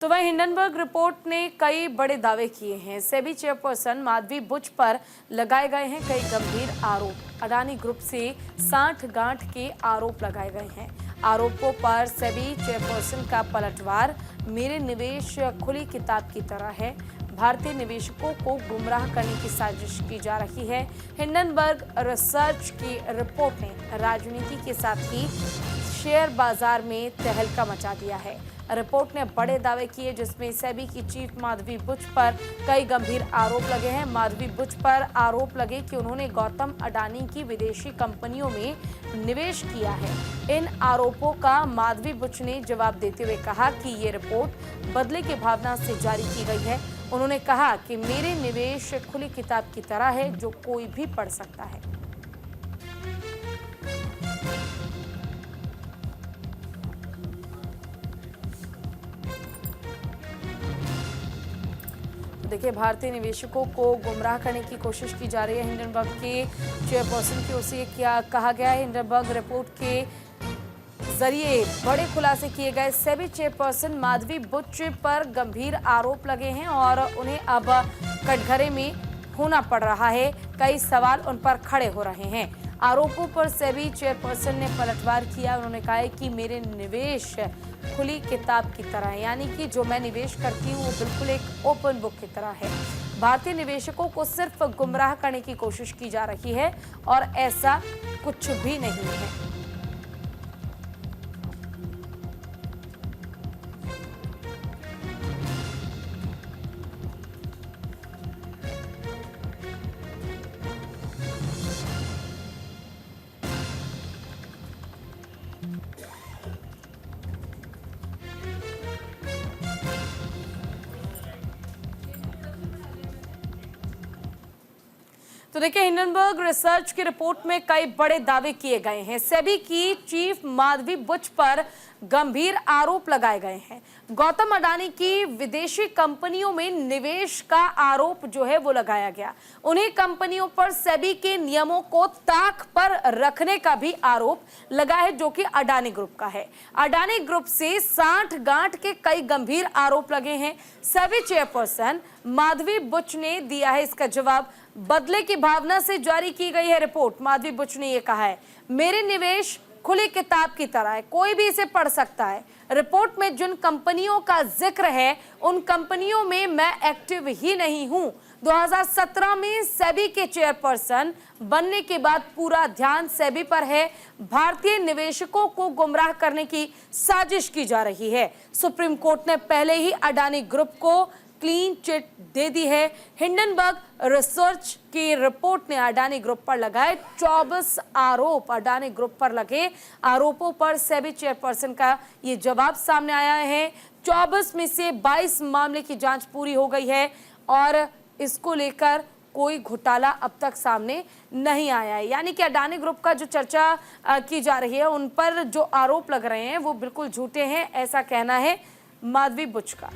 तो वह Hindenburg report ने कई बड़े दावे किए हैं। सेबी चेयरपर्सन माधवी बुच पर लगाए गए हैं कई गंभीर आरोप। अडानी ग्रुप से 60 गांठ के आरोप लगाए गए हैं। आरोपों पर सेबी चेयरपर्सन का पलटवार, मेरे निवेश खुली किताब की तरह है, भारतीय निवेशकों को गुमराह करने की साजिश की जा रही है। हिंडनबर्ग रिसर्च की रिपोर्ट ने राजनीति के साथ ही शेयर बाजार में तहलका मचा दिया है। रिपोर्ट ने बड़े दावे किए जिसमें सेबी की चीफ माधवी बुच पर कई गंभीर आरोप लगे हैं। माधवी बुच पर आरोप लगे कि उन्होंने गौतम अडानी की विदेशी कंपनियों में निवेश किया है। इन आरोपों का माधवी बुच ने जवाब देते हुए कहा कि ये रिपोर्ट बदले की भावना से जारी की गई है। उन्होंने कहा कि मेरे निवेश खुली किताब की तरह है, जो कोई भी पढ़ सकता है। देखिए, भारतीय निवेशकों को गुमराह करने की कोशिश की जा रही है। हिंडनबर्ग के चेयरपर्सन की ओर से क्या कहा गया है। हिंडनबर्ग रिपोर्ट के जरिए बड़े खुलासे किए गए। सेबी चेयरपर्सन माधवी बुच पर गंभीर आरोप लगे हैं और उन्हें अब कटघरे में होना पड़ रहा है। कई सवाल उन पर खड़े हो रहे हैं। आरोपों पर सेबी चेयरपर्सन ने पलटवार किया। उन्होंने कहा है कि मेरे निवेश खुली किताब की तरह है, यानी कि जो मैं निवेश करती हूँ वो बिल्कुल एक ओपन बुक की तरह है। भारतीय निवेशकों को सिर्फ गुमराह करने की कोशिश की जा रही है और ऐसा कुछ भी नहीं है। तो देखिए, हिंडनबर्ग रिसर्च की रिपोर्ट में कई बड़े दावे किए गए हैं। सेबी की चीफ माधवी बुच पर गंभीर आरोप लगाए गए हैं। गौतम अडानी की विदेशी कंपनियों में निवेश का आरोप जो है वो लगाया गया। उन्हीं कंपनियों पर सेबी के नियमों को ताक पर रखने का भी आरोप लगा है, जो कि अडानी ग्रुप का है। अडानी ग्रुप से 60 गांठ के कई गंभीर आरोप लगे हैं। सेबी चेयरपर्सन माधवी बुच ने दिया है इसका जवाब। बदले की भावना से जारी की गई है रिपोर्ट। माधवी बुच ने यह कहा है, मेरे निवेश खुली किताब की तरह है, कोई भी इसे पढ़ सकता है। रिपोर्ट में जिन कंपनियों का जिक्र है उन कंपनियों में मैं एक्टिव ही नहीं हूं। 2017 में सेबी के चेयरपर्सन बनने के बाद पूरा ध्यान सेबी पर है। भारतीय निवेशकों को गुमराह करने की साजिश की जा रही है। सुप्रीम कोर्ट ने पहले ही अडानी ग्रुप को क्लीन चिट दे दी है। हिंडनबर्ग रिसर्च की रिपोर्ट ने अडानी ग्रुप पर लगाए 24 आरोप। अडानी ग्रुप पर लगे आरोपों पर सेबी चेयरपर्सन का ये जवाब सामने आया है। 24 में से 22 मामले की जांच पूरी हो गई है और इसको लेकर कोई घोटाला अब तक सामने नहीं आया है। यानी कि अडानी ग्रुप का जो चर्चा की जा रही है, उन पर जो आरोप लग रहे हैं वो बिल्कुल झूठे हैं, ऐसा कहना है माधवी बुच का।